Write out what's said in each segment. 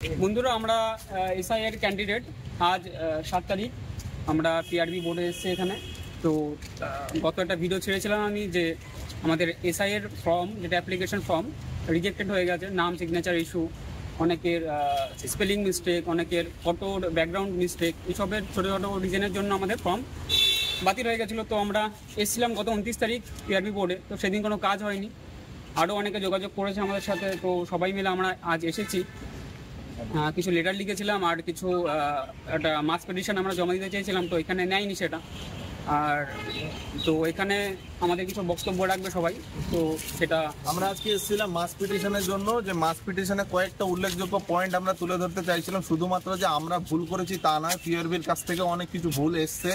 বন্ধুরা আমরা এসআই এর ক্যান্ডিডেট আজ 7 তারিখ আমরা পিআরবি বোর্ডে এসেছি এখানে। তো গত একটা ভিডিও ছেড়েছিলাম আমি যে আমাদের এসআই এর ফর্ম, যেটা অ্যাপ্লিকেশন ফর্ম, রিজেক্টেড হয়ে গেছে। নাম সিগনেচার ইস্যু, অনেকের স্পেলিং মিস্টেক, অনেকের ফটোর ব্যাকগ্রাউন্ড মিস্টেক, এইসবের ছোটো ছোটো রিজনের জন্য আমাদের ফর্ম বাতিল হয়ে গেছিলো। তো আমরা এসেছিলাম গত 29 তারিখ পিআরবি বোর্ডে। তো সেদিন কোনো কাজ হয়নি, আরও অনেকে যোগাযোগ করেছে আমাদের সাথে। তো সবাই মিলে আমরা আজ এসেছি। কিছু লেটার লিখেছিলাম আর কিছু একটা মাস পিটিশন আমরা জমা দিতে চেয়েছিলাম, তো এখানে নেয়নি সেটা। আর তো এখানে আমাদের কিছু বক্তব্য রাখবে সবাই, তো সেটা আমরা আজকে এসেছিলাম মাস পিটিশনের জন্য। যে মাস পিটিশনে কয়েকটা উল্লেখযোগ্য পয়েন্ট আমরা তুলে ধরতে চাইছিলাম। শুধুমাত্র যে আমরা ভুল করেছি তা নয়, পিআরবির কাছ থেকে অনেক কিছু ভুল এসছে।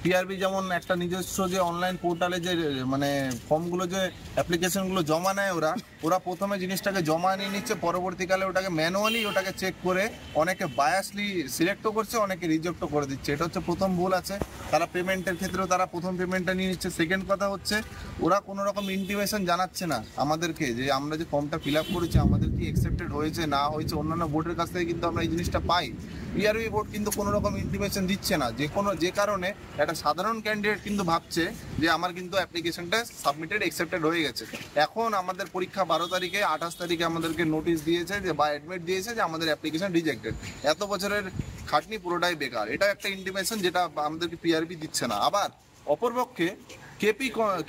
পিআরবি যেমন একটা নিজস্ব যে অনলাইন পোর্টালে যে ফর্মগুলো, যে অ্যাপ্লিকেশনগুলো জমা নেয়, ওরা প্রথমে জিনিসটাকে জমা নিয়ে নিচ্ছে, পরবর্তীকালে ওটাকে ম্যানুয়ালি ওটাকে চেক করে অনেকে বায়াসলি সিলেক্টও করছে, অনেকে রিজেক্টও করে দিচ্ছে। এটা হচ্ছে প্রথম ভুল আছে। তারা পেমেন্টের ক্ষেত্রেও তারা প্রথম পেমেন্টটা নিয়ে নিচ্ছে। সেকেন্ড কথা হচ্ছে, ওরা কোনো রকম ইন্টিমেশন জানাচ্ছে না আমাদেরকে যে আমরা যে ফর্মটা ফিল আপ করেছি আমাদের কি অ্যাকসেপ্টেড হয়েছে না হয়েছে। অন্যান্য বোর্ডের কাছ থেকে কিন্তু আমরা এই জিনিসটা পাই, পিআরবি বোর্ড কিন্তু কোনো রকম ইন্টিমেশন দিচ্ছে না। যে কারণে একটা সাধারণ ক্যান্ডিডেট কিন্তু ভাবছে যে আমার কিন্তু অ্যাপ্লিকেশনটা সাবমিটেড অ্যাকসেপ্টেড হয়ে গেছে। এখন আমাদের পরীক্ষা 12 তারিখে, 28 তারিখে আমাদেরকে নোটিশ দিয়েছে যে বা অ্যাডমিট দিয়েছে যে আমাদের অ্যাপ্লিকেশন রিজেক্টেড। এত বছরের খাটনি পুরোটাই বেকার। এটা একটা ইন্টিমেশন যেটা আমাদেরকে পিআরবি দিচ্ছে না। আবার অপরপক্ষে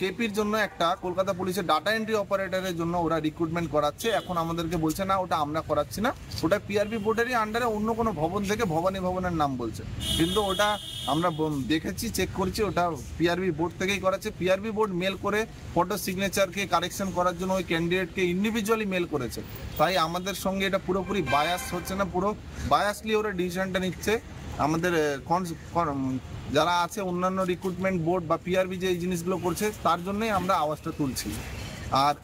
কেপির জন্য একটা কলকাতা পুলিশের ডাটা এন্ট্রি অপারেটরের জন্য ওরা রিক্রুটমেন্ট করাচ্ছে। এখন আমাদেরকে বলছে না ওটা আমরা করাচ্ছি না, ওটা পিআরবি বোর্ডেরই আন্ডারে অন্য কোনো ভবন থেকে ভবানী ভবনের নাম বলছে। কিন্তু ওটা আমরা দেখেছি, চেক করছি, ওটা পিআরবি বোর্ড থেকেই করাচ্ছে। পিআরবি বোর্ড মেল করে ফটো সিগনেচারকে কারেকশন করার জন্য ওই ক্যান্ডিডেটকে ইন্ডিভিজুয়ালি মেল করেছে। তাই আমাদের সঙ্গে এটা পুরোপুরি বায়াস হচ্ছে না, পুরো বায়াসলি ওরা ডিসিশনটা নিচ্ছে। আমাদের যারা আছে অন্যান্য রিক্রুটমেন্ট বোর্ড বা পিআরবি যে এই জিনিসগুলো করছে তার জন্যই আমরা আওয়াজটা তুলছি। আর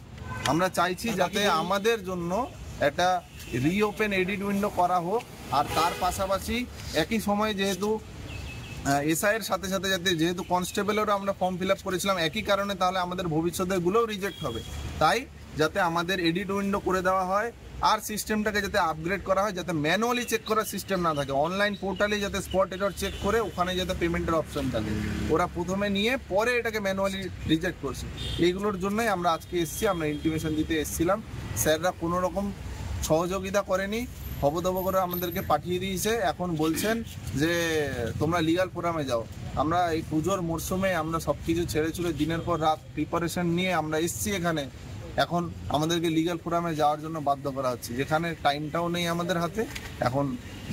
আমরা চাইছি যাতে আমাদের জন্য একটা রিওপেন এডিট উইন্ডো করা হোক। আর তার পাশাপাশি একই সময় যেহেতু এসআইয়ের সাথে সাথে যেহেতু কনস্টেবলেরও আমরা ফর্ম ফিল আপ করেছিলাম একই কারণে, তাহলে আমাদের ভবিষ্যতেগুলোও রিজেক্ট হবে। তাই যাতে আমাদের এডিট উইন্ডো করে দেওয়া হয় আর সিস্টেমটাকে যাতে আপগ্রেড করা হয়, যাতে ম্যানুয়ালি চেক করার সিস্টেম না থাকে, অনলাইন পোর্টালে যাতে স্পট এরর চেক করে ওখানে যাতে পেমেন্টের অপশন থাকে। ওরা প্রথমে নিয়ে পরে এটাকে ম্যানুয়ালি রিজেক্ট করছে। এইগুলোর জন্যই আমরা আজকে এসেছি, আমরা ইন্টিমেশন দিতে এসেছিলাম। স্যাররা কোনো রকম সহযোগিতা করেনি, হবদব করে আমাদেরকে পাঠিয়ে দিয়েছে। এখন বলছেন যে তোমরা লিগাল ফোরামে যাও। আমরা এই পুজোর মরশুমে আমরা সব কিছু ছেড়ে ছুড়ে দিনের পর রাত প্রিপারেশন নিয়ে আমরা এসেছি এখানে। এখন আমাদেরকে লিগাল ফোরামে যাওয়ার জন্য বাধ্য করা হচ্ছে, যেখানে টাইমটাও নেই আমাদের হাতে এখন।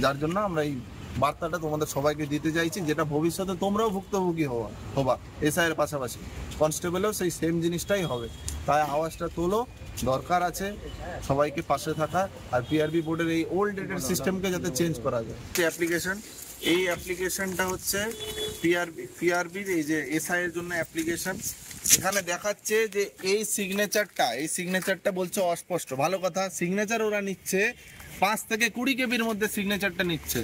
যার জন্য আমরা এই বার্তাটা তোমাদের সবাইকে দিতে চাইছি, যেটা ভবিষ্যতে তোমরাও ভুক্তভোগী হবা। এসআইয়ের পাশাপাশি কনস্টেবলেও সেই সেম জিনিসটাই হবে। তাই আওয়াজটা তোলো, দরকার আছে সবাইকে পাশে থাকা। আর পিআরবি বোর্ডের এই ওল্ড ডেটের সিস্টেমকে যাতে চেঞ্জ করা যায়। এই অ্যাপ্লিকেশনটা হচ্ছে পিআরবির এই যে এসআইয়ের জন্য অ্যাপ্লিকেশন। এখানে দেখাচ্ছে যে এই সিগনেচারটা বলছে অস্পষ্ট। ভালো কথা, সিগনেচার ওরা নিচ্ছে 5 থেকে 20 কেবির মধ্যে সিগনেচারটা নিচ্ছে।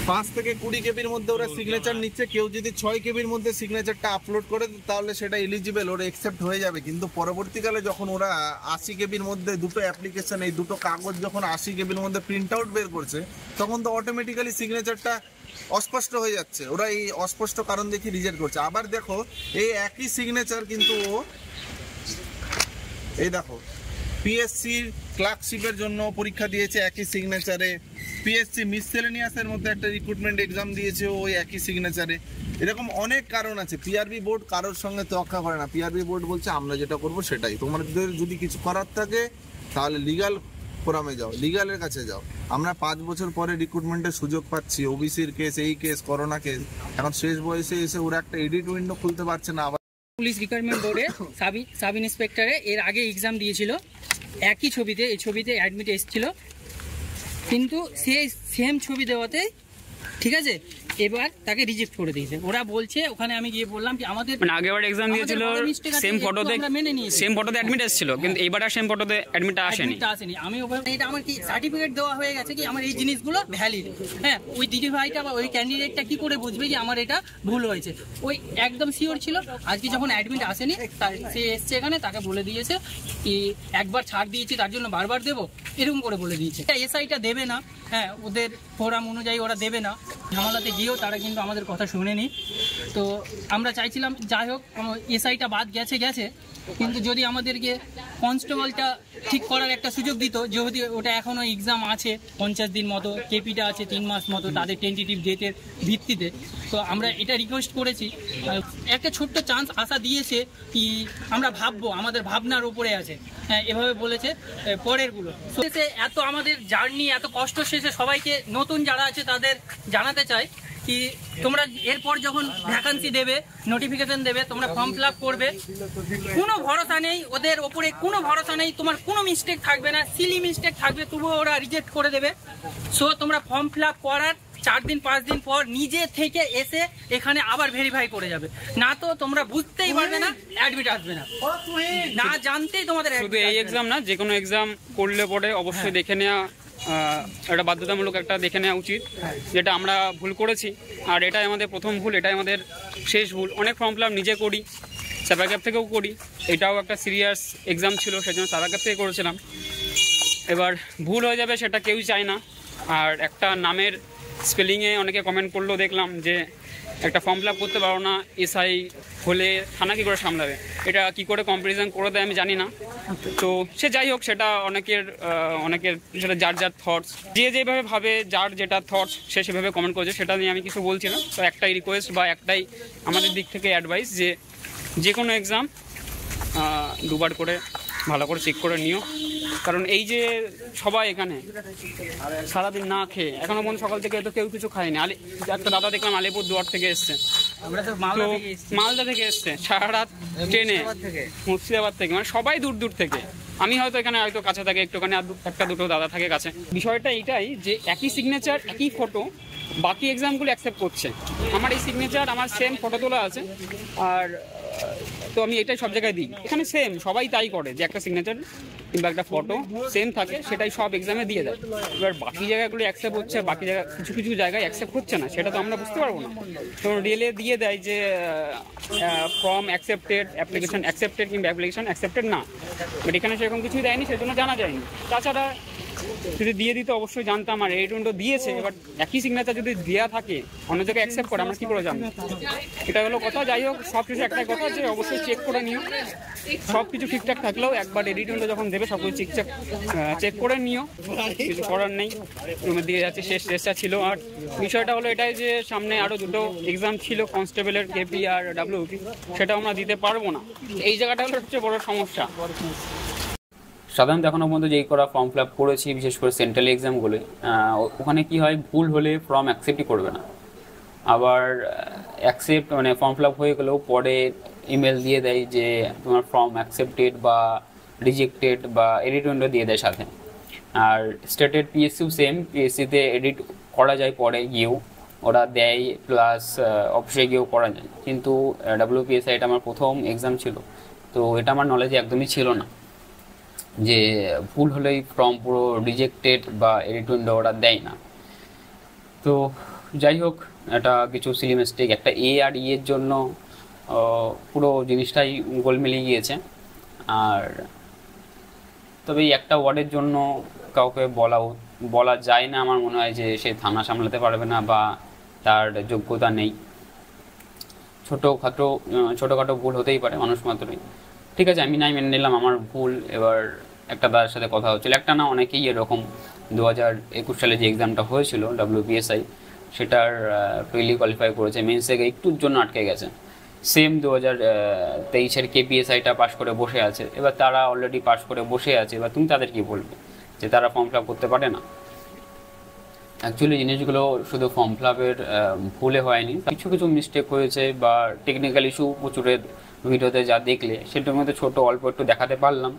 5 থেকে 20 কেবির মধ্যে ওরা সিগনেচার নিচ্ছে। কেউ যদি 6 কেবির মধ্যে সিগনেচারটা আপলোড করে তাহলে সেটা এলিজিবল, ওরা অ্যাকসেপ্ট হয়ে যাবে। কিন্তু পরবর্তীকালে যখন ওরা 80 কেবির মধ্যে দুটো অ্যাপ্লিকেশন, এই দুটো কাগজ যখন 80 কেবির মধ্যে প্রিন্ট আউট বের করছে, তখন তো অটোমেটিক্যালি সিগনেচারটা অস্পষ্ট হয়ে যাচ্ছে। ওরা এই অস্পষ্ট কারণ দেখে রিজেক্ট করছে। আবার দেখো এই একই সিগনেচার কিন্তু এই দেখো পিএসসির ক্লার্কশিপের জন্য পরীক্ষা দিয়েছে একই সিগনেচারে, পিএসসি মিসসেলেনিয়াসের মধ্যে একটা রিক্রুটমেন্ট এক্সাম দিয়েছে ওই একই সিগনেচারে। এরকম অনেক কারণ আছে। পিআরবি বোর্ড কারোর সঙ্গে তোয়াক্কা করে না। পিআরবি বোর্ড বলছে আমরা যেটা করব সেটাই। তোমাদের যদি কিছু করার থাকে তাহলে লিগাল ফোরামে যাও, লিগালের কাছে যাও। আমরা 5 বছর পরে রিক্রুটমেন্টের সুযোগ পাচ্ছি। ওবিসির কেস, এই কেস, করোনা কেস, এখন শেষ বয়সে এসে ওরা একটা এডিট উইন্ডো খুলতে পারছে না। আবার পুলিশ রিক্রুটমেন্ট বোর্ডে সাব ইন্সপেক্টরে এর আগে এক্সাম দিয়েছিল একই ছবিতে, এই ছবিতে অ্যাডমিট এসেছিল, কিন্তু সেই সেম ছবি দেওয়াতে ঠিক আছে এবার তাকে রিজেক্ট করে দিয়েছে। ওরা বলছে, ওখানে আমি গিয়ে বললাম কি আমাদের মানে আগেরবার এক্সাম দিয়েছিল সেম ফটোতে অ্যাডমিট এসেছিল, কিন্তু এবার আর সেম ফটোতে অ্যাডমিটটা আসেনি। আমি এটা আমার কি সার্টিফিকেট দেওয়া হয়ে গেছে কি আমার এই জিনিসগুলো ভ্যালিড। হ্যাঁ, ওই দিদি ভাইটা বা ওই ক্যান্ডিডেটটা কি করে বুঝবে যে আমার এটা ভুল হয়েছে? ওই একদম শিওর ছিল। আজকে যখন অ্যাডমিট আসেনি, সে এসছে এখানে, তাকে বলে দিয়েছে কি একবার ছাড় দিয়েছি তার জন্য বারবার দেবো, এরকম করে বলে দিয়েছে। এসআইটা দেবে না, হ্যাঁ ওদের ফোরাম অনুযায়ী ওরা দেবে না। ঝামেলাতে গিয়েও তারা কিন্তু আমাদের কথা শুনেনি। তো আমরা চাইছিলাম যাই হোক এসআইটা বাদ গেছে, কিন্তু যদি আমাদেরকে কনস্টেবলটা ঠিক করার একটা সুযোগ দিত, যদি ওটা এখনও এক্সাম আছে 50 দিন মতো, কেপিটা আছে 3 মাস মতো তাদের টেন্টেটিভ ডেটের ভিত্তিতে। তো আমরা এটা রিকোয়েস্ট করেছি, একটা ছোট্ট চান্স আশা দিয়েছে কি আমরা ভাববো, আমাদের ভাবনার উপরে আছে, হ্যাঁ এভাবে বলেছে। পরেরগুলো এত আমাদের জার্নি, এত কষ্ট শেষে সবাইকে নতুন যারা আছে তাদের জানাতে চাই কি তোমরা এরপর যখন ভ্যাকান্সি দেবে, নোটিফিকেশন দেবে, তোমরা ফর্ম ফিল আপ করবে, কোনো ভরসা নেই ওদের ওপরে, কোনো ভরসা নেই, তোমার কোনো মিস্টেক থাকবে না, সিলি মিস্টেক থাকবে তবুও ওরা রিজেক্ট করে দেবে। সো তোমরা ফর্ম ফিল আপ করার 4 দিন 5 দিন পর নিজে থেকে এসে এখানে আবার ভেরিফাই করে যাবে, না তো তোমরা বুঝতেই পারবে না, অ্যাডমিট আসবে না, না জানতেই তোমাদের। শুধু এই এক্সাম না, যে কোনো এক্সাম করলে পরে অবশ্যই দেখে নেওয়া, এটা বাধ্যতামূলক একটা দেখে নেওয়া উচিত, যেটা আমরা ভুল করেছি। আর এটাই আমাদের প্রথম ভুল, এটাই আমাদের শেষ ভুল। অনেক ফর্ম ফিল আপ নিজে করি, সাইবার ক্যাফ থেকেও করি, এটাও একটা সিরিয়াস এক্সাম ছিল, সেজন্য সাইবার ক্যাফ থেকে করেছিলাম। এবার ভুল হয়ে যাবে সেটা কেউই চায় না। আর একটা নামের স্পেলিংয়ে অনেকে কমেন্ট করলেও দেখলাম যে একটা ফর্ম ফিল আপ করতে পারো না, এসআই হলে থানা কী করে সামলাবে, এটা কি করে কম্পারিজন করে দেয় আমি জানি না। তো সে যাই হোক, সেটা অনেকের সেটা যার যার থটস, যে যেভাবে ভাবে, যার যেটা থটস সে সেভাবে কমেন্ট করেছে, সেটা নিয়ে আমি কিছু বলছি না। তো একটাই রিকোয়েস্ট বা একটাই আমাদের দিক থেকে অ্যাডভাইস, যে কোনো এক্সাম দুবার করে ভালো করে চেক করে নিও। কারণ এই যে সবাই এখানে সারাদিন না খেয়ে, এখনো পর্যন্ত সকাল থেকে তো কেউ কিছু খায়নি। একটা দাদা দেখলাম আলিপুরদুয়ার থেকে এসছে, মালদা থেকে এসছে, সারা রাত ট্রেনে, মুর্শিদাবাদ থেকে, মানে সবাই দূর দূর থেকে। আমি হয়তো এখানে হয়তো কাছে থাকে একটুখানি, একটা দুটো দাদা থাকে কাছে। বিষয়টা এইটাই যে একই সিগনেচার, একই ফটো বাকি এক্সামগুলো অ্যাকসেপ্ট করছে। আমার এই সিগনেচার, আমার সেম ফটো তোলা আছে, আর তো আমি এটাই সব জায়গায় দিই। এখানে সেম সবাই তাই করে, যে একটা সিগনেচার কিংবা একটা ফটো সেম থাকে, সেটাই সব এক্সামে দিয়ে দেয়। এবার বাকি জায়গাগুলো অ্যাকসেপ্ট হচ্ছে, বাকি জায়গা কিছু জায়গায় অ্যাকসেপ্ট হচ্ছে না, সেটা তো আমরা বুঝতে পারবো না। তো রিয়েলে দিয়ে দেয় যে ফর্ম অ্যাকসেপ্টেড, অ্যাপ্লিকেশন অ্যাকসেপ্টেড কিংবা অ্যাপ্লিকেশন অ্যাকসেপ্টেড না, বাট এখানে সেরকম কিছুই দেয়নি, সেজন্য জানা যায়নি। তাছাড়া যদি দিয়ে দিতে অবশ্যই জানতাম, আর এইটুন্ড দিয়েছে, এবার একই সিগনেচার যদি দেওয়া থাকে, অন্য জায়গায় অ্যাকসেপ্ট করে, আমরা কী করে জানবো? এটা হলো কথা। যাই হোক, সব কিছু একটাই কথা যে অবশ্যই চেক করে নিও। সব কিছু ঠিকঠাক থাকলেও একবার এডিটুন্ড যখন দেবে সব কিছু চেক করে নিও, কিছু করার নেই। রুমের দিকে যাচ্ছে, শেষ চেষ্টা ছিল। আর বিষয়টা হলো এটাই যে সামনে আরও দুটো এক্সাম ছিল, কনস্টেবলের কেপি আর ডাব্লিউপি, সেটা আমরা দিতে পারবো না। এই জায়গাটা হলো সবচেয়ে বড় সমস্যা। সাধারণত এখনও পর্যন্ত যেই করা ফর্ম ফিল আপ করেছি, বিশেষ করে সেন্ট্রাল এক্সামগুলোয়, ওখানে কি হয়, ভুল হলে ফর্ম অ্যাকসেপ্টই করবে না। আবার অ্যাকসেপ্ট মানে ফর্ম ফিল আপ হয়ে গেলেও পরে ইমেল দিয়ে দেয় যে তোমার ফর্ম অ্যাকসেপ্টেড বা রিজেক্টেড বা এডিটমেন্টও দিয়ে দেয় সাথে। আর স্টেটেড পিএসসিও সেম, পিএসসিতে এডিট করা যায় পরে গিয়েও, ওরা দেয়, প্লাস অফিসে গিয়েও করা যায়। কিন্তু ডাব্লিউপিএসআই এটা আমার প্রথম এক্সাম ছিল, তো এটা আমার নলেজে একদমই ছিল না যে ভুল হলেই ফর্ম পুরো রিজেক্টেড বা এডিটমেন্ট ওরা দেয় না। তো যাই হোক, এটা কিছু সিলি মিস্টেক, একটা এ আর ই এর জন্য পুরো জিনিসটাই গোলমেলে গিয়েছে। আর তবে এই একটা ওয়ার্ডের জন্য কাউকে বলা যায় না, আমার মনে হয় যে সে থানা সামলাতে পারবে না বা তার যোগ্যতা নেই। ছোটোখাটো ভুল হতেই পারে, মানুষ মাত্রই। ঠিক আছে, আমি নাই মেনে নিলাম আমার ভুল। এবার একটা দাদার সাথে কথা হচ্ছিল, একটা না অনেকেই এরকম 2021 সালে যে এক্সামটা হয়েছিল ডাব্লিউপিএসআই, সেটার প্রিলি কোয়ালিফাই করেছে, মেন্স থেকে একটুর জন্য আটকে গেছে। সেম 2023-এর কেপিএসআইটা পাস করে বসে আছে। এবার তারা অলরেডি পাস করে বসে আছে, এবার তুমি তাদের কি বলবে যে তারা ফর্ম ফিল আপ করতে পারে না? অ্যাকচুয়ালি জিনিসগুলো শুধু ফর্ম ফিল আপের ভুলে হয়নি, কিছু মিস্টেক হয়েছে বা টেকনিক্যাল ইস্যু প্রচুরের ভিডিওতে যা দেখলে সেটার মধ্যে ছোট অল্প একটু দেখাতে পারলাম,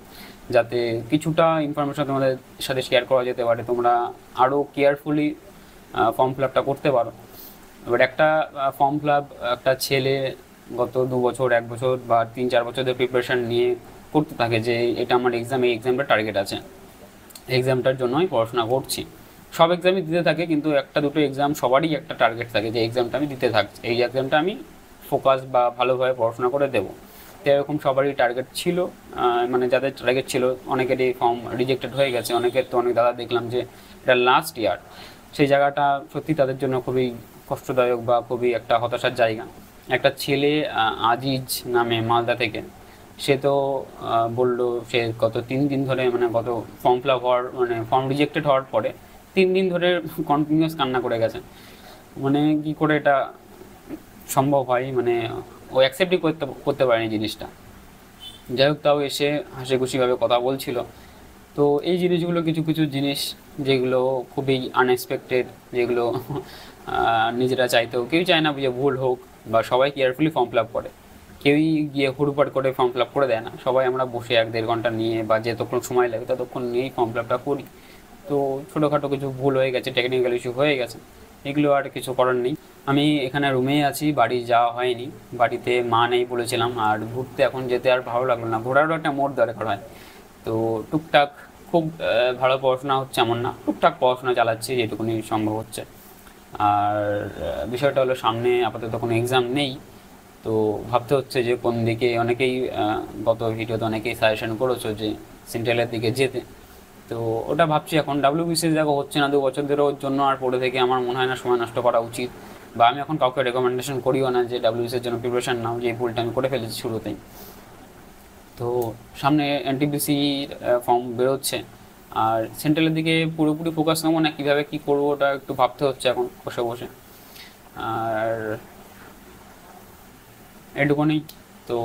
যাতে কিছুটা ইনফরমেশন তোমাদের সাথে শেয়ার করা যেতে পারে, তোমরা আরও কেয়ারফুলি ফর্ম ফিল আপটা করতে পারো। এবার একটা ফর্ম ফিল আপ একটা ছেলে গত 2 বছর 1 বছর বা 3-4 বছর ধরে প্রিপারেশান নিয়ে করতে থাকে যে এটা আমার এক্সাম, এই এক্সামটা টার্গেট আছে, এক্সামটার জন্য আমি পড়াশোনা করছি। সব এক্সামই দিতে থাকে, কিন্তু একটা দুটো এক্সাম সবারই একটা টার্গেট থাকে যে এক্সামটা আমি দিতে থাকছি, এই এক্সামটা আমি ফোকাস বা ভালোভাবে পড়াশোনা করে দেবো। তো এরকম সবারই টার্গেট ছিল, মানে যাদের টার্গেট ছিল অনেকেরই ফর্ম রিজেক্টেড হয়ে গেছে, অনেকের তো অনেক দাদা দেখলাম যে এটা লাস্ট ইয়ার, সেই জায়গাটা সত্যি তাদের জন্য খুবই কষ্টদায়ক বা খুবই একটা হতাশার জায়গা। একটা ছেলে আজিজ নামে মালদা থেকে, সে তো বললো সে গত 3 দিন ধরে, মানে গত ফর্ম ফিল আপ হওয়ার, মানে ফর্ম রিজেক্টেড হওয়ার পরে 3 দিন ধরে কন্টিনিউয়াস কান্না করে গেছে। মানে কি করে এটা সম্ভব হয়, মানে ও অ্যাকসেপ্টই করতে পারেনি জিনিসটা। যাই হোক, তাও এসে হাসি খুশিভাবে কথা বলছিল। তো এই জিনিসগুলো কিছু কিছু জিনিস যেগুলো খুবই আনএক্সপেক্টেড, যেগুলো নিজেরা চাইতেও কেউ চায় না যে ভুল হোক, বা সবাই কেয়ারফুলি ফর্ম ফিল আপ করে, কেউই গিয়ে হুড়পাট করে ফর্ম ফিল আপ করে দেয় না, সবাই আমরা বসে 1-1.5 ঘন্টা নিয়ে বা যতক্ষণ সময় লাগে ততক্ষণ নিয়েই ফর্ম ফিল আপটা করি। তো ছোটোখাটো কিছু ভুল হয়ে গেছে, টেকনিক্যাল ইস্যু হয়ে গেছে, এগুলো আর কিছু করার নেই। আমি এখানে রুমেই আছি, বাড়ি যাওয়া হয়নি, বাড়িতে মা নেই বলেছিলাম, আর ঘুরতে এখন যেতে আর ভালো লাগলো না, ঘোরারও একটা মোড় দরকার হয়। তো টুকটাক, খুব ভালো পড়াশোনা হচ্ছে এমন না, টুকটাক পড়াশোনা চালাচ্ছি যেটুকুনি সম্ভব হচ্ছে। আর বিষয়টা হলো সামনে আপাতত কোনো এক্সাম নেই, তো ভাবতে হচ্ছে যে কোন দিকে। অনেকেই গত ভিডিওতে অনেকেই সাজেশন করেছো যে সেন্ট্রালের দিকে যেতে, তো ওটা ভাবছি এখন। ডাব্লিউবিসিএস দেখো হচ্ছে না 2 বছর ধরে, ওর জন্য আর পড়ে থেকে আমার মনে হয় না সময় নষ্ট করা উচিত, বা আমি এখন কাউকে রেকমেন্ডেশন করিও না যে ডাব্লিউবিসিএস জন্য প্রিপারেশন নাও, যে ভুলটা আমি করে ফেলেছি শুরুতেই। তো সামনে এনটিপিসি ফর্ম বেরোচ্ছে, আর সেন্ট্রালের দিকে পুরোপুরি ফোকাস নেবো না কীভাবে কী করবো, ওটা একটু ভাবতে হচ্ছে এখন বসে বসে। আর এটুকুনি, তো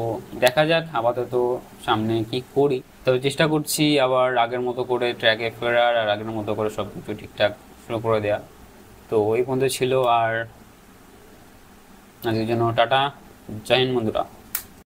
দেখা যাক আপাতত সামনে কি করি। তবে চেষ্টা করছি আবার আগের মতো করে ট্র্যাকে ফেরার, আর আগের মতো করে সব কিছু ঠিকঠাক শুরু করে দেওয়া। তো ওই পর্যন্ত ছিল, আর আজকের জন্য টাটা, জয় হিন্দ বন্ধুরা।